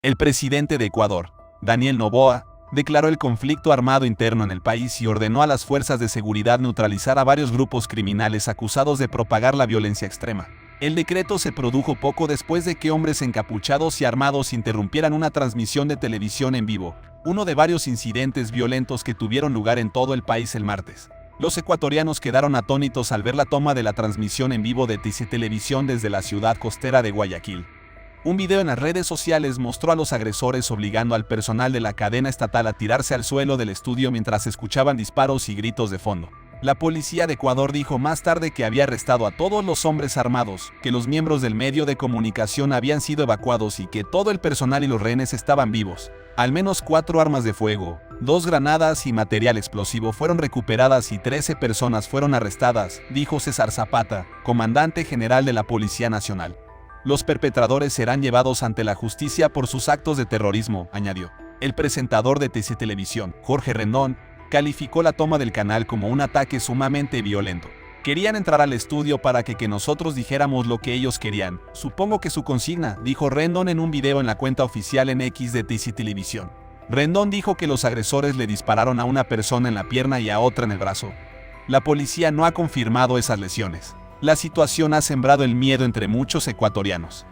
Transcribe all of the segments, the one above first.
El presidente de Ecuador, Daniel Noboa, declaró el conflicto armado interno en el país y ordenó a las fuerzas de seguridad neutralizar a varios grupos criminales acusados de propagar la violencia extrema. El decreto se produjo poco después de que hombres encapuchados y armados interrumpieran una transmisión de televisión en vivo, uno de varios incidentes violentos que tuvieron lugar en todo el país el martes. Los ecuatorianos quedaron atónitos al ver la toma de la transmisión en vivo de TC Televisión desde la ciudad costera de Guayaquil. Un video en las redes sociales mostró a los agresores obligando al personal de la cadena estatal a tirarse al suelo del estudio mientras escuchaban disparos y gritos de fondo. La policía de Ecuador dijo más tarde que había arrestado a todos los hombres armados, que los miembros del medio de comunicación habían sido evacuados y que todo el personal y los rehenes estaban vivos. Al menos 4 armas de fuego, 2 granadas y material explosivo fueron recuperadas y 13 personas fueron arrestadas, dijo César Zapata, comandante general de la Policía Nacional. Los perpetradores serán llevados ante la justicia por sus actos de terrorismo, añadió. El presentador de TC Televisión, Jorge Rendón, calificó la toma del canal como un ataque sumamente violento. Querían entrar al estudio para que nosotros dijéramos lo que ellos querían. Supongo que su consigna, dijo Rendón en un video en la cuenta oficial en X de TC Televisión. Rendón dijo que los agresores le dispararon a una persona en la pierna y a otra en el brazo. La policía no ha confirmado esas lesiones. La situación ha sembrado el miedo entre muchos ecuatorianos.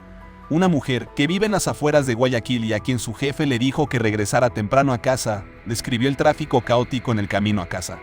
Una mujer que vive en las afueras de Guayaquil y a quien su jefe le dijo que regresara temprano a casa, describió el tráfico caótico en el camino a casa.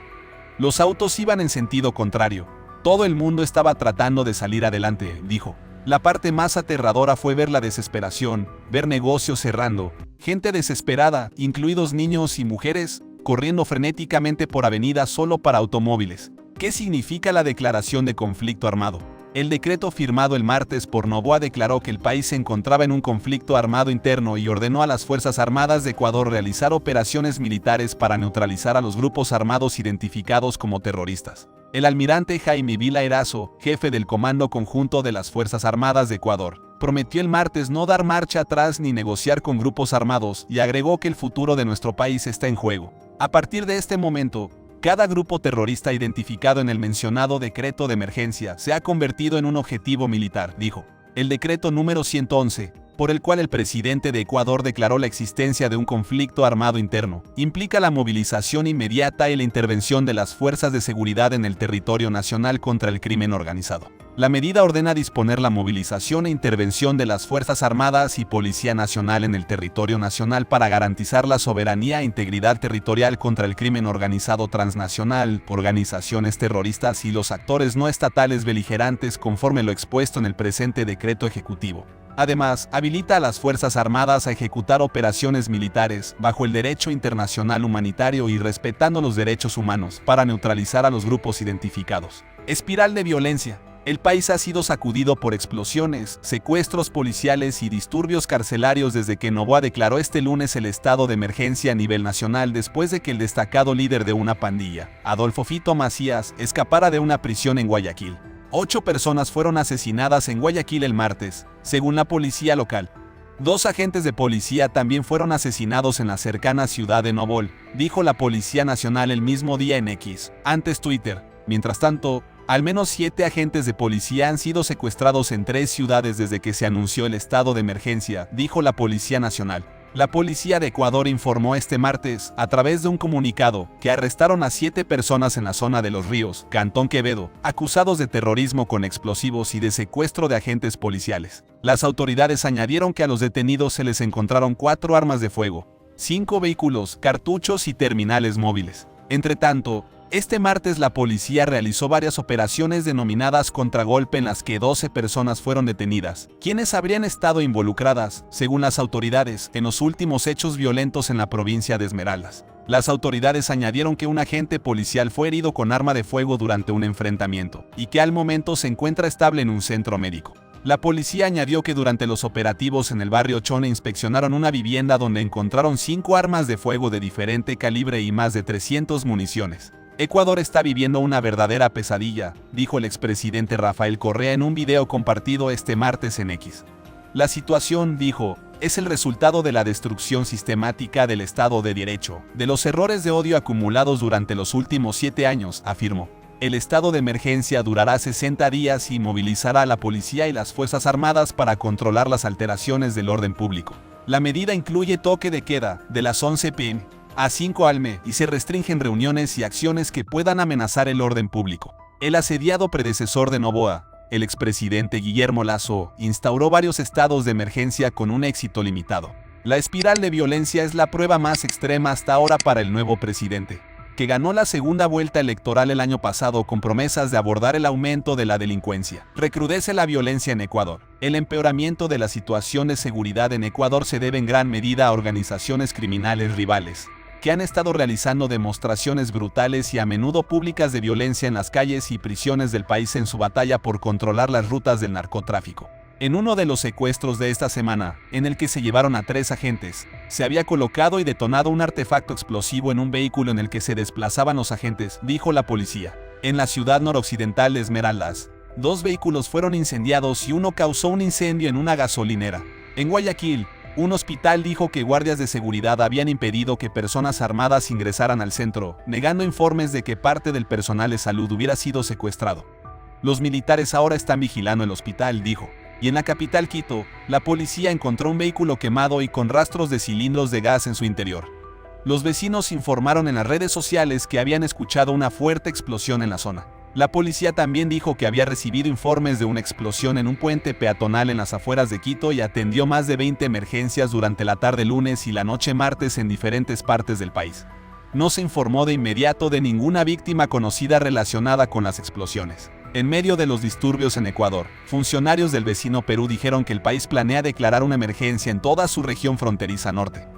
Los autos iban en sentido contrario. Todo el mundo estaba tratando de salir adelante, dijo. La parte más aterradora fue ver la desesperación, ver negocios cerrando, gente desesperada, incluidos niños y mujeres, corriendo frenéticamente por avenidas solo para automóviles. ¿Qué significa la declaración de conflicto armado? El decreto firmado el martes por Noboa declaró que el país se encontraba en un conflicto armado interno y ordenó a las Fuerzas Armadas de Ecuador realizar operaciones militares para neutralizar a los grupos armados identificados como terroristas. El almirante Jaime Vila Erazo, jefe del Comando Conjunto de las Fuerzas Armadas de Ecuador, prometió el martes no dar marcha atrás ni negociar con grupos armados y agregó que el futuro de nuestro país está en juego. A partir de este momento, cada grupo terrorista identificado en el mencionado decreto de emergencia se ha convertido en un objetivo militar, dijo. El decreto número 111, por el cual el presidente de Ecuador declaró la existencia de un conflicto armado interno, implica la movilización inmediata y la intervención de las fuerzas de seguridad en el territorio nacional contra el crimen organizado. La medida ordena disponer la movilización e intervención de las Fuerzas Armadas y Policía Nacional en el territorio nacional para garantizar la soberanía e integridad territorial contra el crimen organizado transnacional, organizaciones terroristas y los actores no estatales beligerantes conforme lo expuesto en el presente decreto ejecutivo. Además, habilita a las Fuerzas Armadas a ejecutar operaciones militares bajo el derecho internacional humanitario y respetando los derechos humanos para neutralizar a los grupos identificados. Espiral de violencia. El país ha sido sacudido por explosiones, secuestros policiales y disturbios carcelarios desde que Noboa declaró este lunes el estado de emergencia a nivel nacional después de que el destacado líder de una pandilla, Adolfo Fito Macías, escapara de una prisión en Guayaquil. 8 personas fueron asesinadas en Guayaquil el martes, según la policía local. 2 agentes de policía también fueron asesinados en la cercana ciudad de Nobol, dijo la Policía Nacional el mismo día en X, antes Twitter. Mientras tanto, al menos 7 agentes de policía han sido secuestrados en 3 ciudades desde que se anunció el estado de emergencia, dijo la Policía Nacional. La policía de Ecuador informó este martes, a través de un comunicado, que arrestaron a 7 personas en la zona de Los Ríos, Cantón Quevedo, acusados de terrorismo con explosivos y de secuestro de agentes policiales. Las autoridades añadieron que a los detenidos se les encontraron 4 armas de fuego, 5 vehículos, cartuchos y terminales móviles. Entre tanto, este martes la policía realizó varias operaciones denominadas contragolpe en las que 12 personas fueron detenidas, quienes habrían estado involucradas, según las autoridades, en los últimos hechos violentos en la provincia de Esmeraldas. Las autoridades añadieron que un agente policial fue herido con arma de fuego durante un enfrentamiento, y que al momento se encuentra estable en un centro médico. La policía añadió que durante los operativos en el barrio Chone inspeccionaron una vivienda donde encontraron 5 armas de fuego de diferente calibre y más de 300 municiones. Ecuador está viviendo una verdadera pesadilla, dijo el expresidente Rafael Correa en un video compartido este martes en X. La situación, dijo, es el resultado de la destrucción sistemática del Estado de Derecho, de los errores de odio acumulados durante los últimos 7 años, afirmó. El estado de emergencia durará 60 días y movilizará a la policía y las Fuerzas Armadas para controlar las alteraciones del orden público. La medida incluye toque de queda de las 11 p.m. a 5 a.m. y se restringen reuniones y acciones que puedan amenazar el orden público. El asediado predecesor de Noboa, el expresidente Guillermo Lasso, instauró varios estados de emergencia con un éxito limitado. La espiral de violencia es la prueba más extrema hasta ahora para el nuevo presidente, que ganó la segunda vuelta electoral el año pasado con promesas de abordar el aumento de la delincuencia. Recrudece la violencia en Ecuador. El empeoramiento de la situación de seguridad en Ecuador se debe en gran medida a organizaciones criminales rivales, que han estado realizando demostraciones brutales y a menudo públicas de violencia en las calles y prisiones del país en su batalla por controlar las rutas del narcotráfico. En uno de los secuestros de esta semana, en el que se llevaron a 3 agentes, se había colocado y detonado un artefacto explosivo en un vehículo en el que se desplazaban los agentes, dijo la policía. En la ciudad noroccidental de Esmeraldas, 2 vehículos fueron incendiados y uno causó un incendio en una gasolinera. En Guayaquil, un hospital dijo que guardias de seguridad habían impedido que personas armadas ingresaran al centro, negando informes de que parte del personal de salud hubiera sido secuestrado. Los militares ahora están vigilando el hospital, dijo. Y en la capital Quito, la policía encontró un vehículo quemado y con rastros de cilindros de gas en su interior. Los vecinos informaron en las redes sociales que habían escuchado una fuerte explosión en la zona. La policía también dijo que había recibido informes de una explosión en un puente peatonal en las afueras de Quito y atendió más de 20 emergencias durante la tarde lunes y la noche martes en diferentes partes del país. No se informó de inmediato de ninguna víctima conocida relacionada con las explosiones. En medio de los disturbios en Ecuador, funcionarios del vecino Perú dijeron que el país planea declarar una emergencia en toda su región fronteriza norte.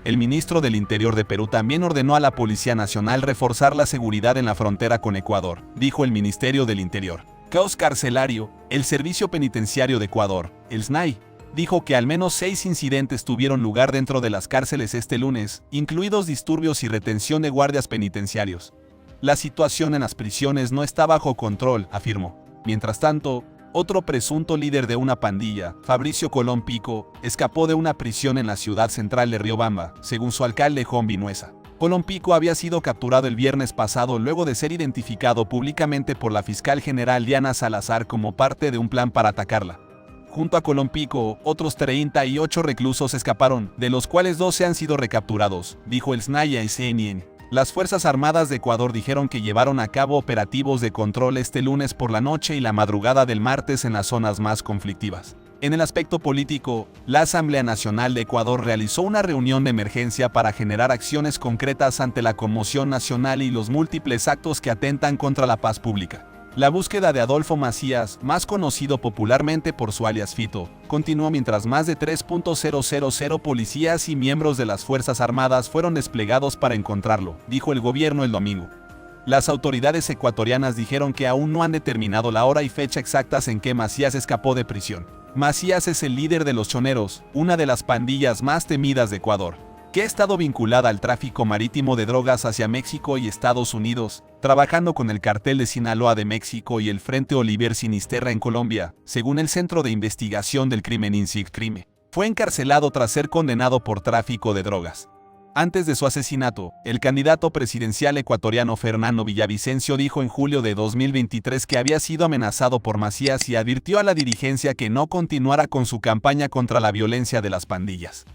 El ministro del Interior de Perú también ordenó a la Policía Nacional reforzar la seguridad en la frontera con Ecuador, dijo el Ministerio del Interior. Caos carcelario. El Servicio Penitenciario de Ecuador, el SNAI, dijo que al menos 6 incidentes tuvieron lugar dentro de las cárceles este lunes, incluidos disturbios y retención de guardias penitenciarios. La situación en las prisiones no está bajo control, afirmó. Mientras tanto, otro presunto líder de una pandilla, Fabricio Colón Pico, escapó de una prisión en la ciudad central de Riobamba, según su alcalde Juan Vinuesa. Colón Pico había sido capturado el viernes pasado luego de ser identificado públicamente por la fiscal general Diana Salazar como parte de un plan para atacarla. Junto a Colón Pico, otros 38 reclusos escaparon, de los cuales 12 han sido recapturados, dijo el SNAI a CNN. Las Fuerzas Armadas de Ecuador dijeron que llevaron a cabo operativos de control este lunes por la noche y la madrugada del martes en las zonas más conflictivas. En el aspecto político, la Asamblea Nacional de Ecuador realizó una reunión de emergencia para generar acciones concretas ante la conmoción nacional y los múltiples actos que atentan contra la paz pública. La búsqueda de Adolfo Macías, más conocido popularmente por su alias Fito, continuó mientras más de 3.000 policías y miembros de las Fuerzas Armadas fueron desplegados para encontrarlo, dijo el gobierno el domingo. Las autoridades ecuatorianas dijeron que aún no han determinado la hora y fecha exactas en que Macías escapó de prisión. Macías es el líder de los Choneros, una de las pandillas más temidas de Ecuador, que ha estado vinculada al tráfico marítimo de drogas hacia México y Estados Unidos, trabajando con el Cartel de Sinaloa de México y el Frente Oliver Sinisterra en Colombia, según el Centro de Investigación del Crimen INSICRIME. Fue encarcelado tras ser condenado por tráfico de drogas. Antes de su asesinato, el candidato presidencial ecuatoriano Fernando Villavicencio dijo en julio de 2023 que había sido amenazado por Macías y advirtió a la dirigencia que no continuara con su campaña contra la violencia de las pandillas.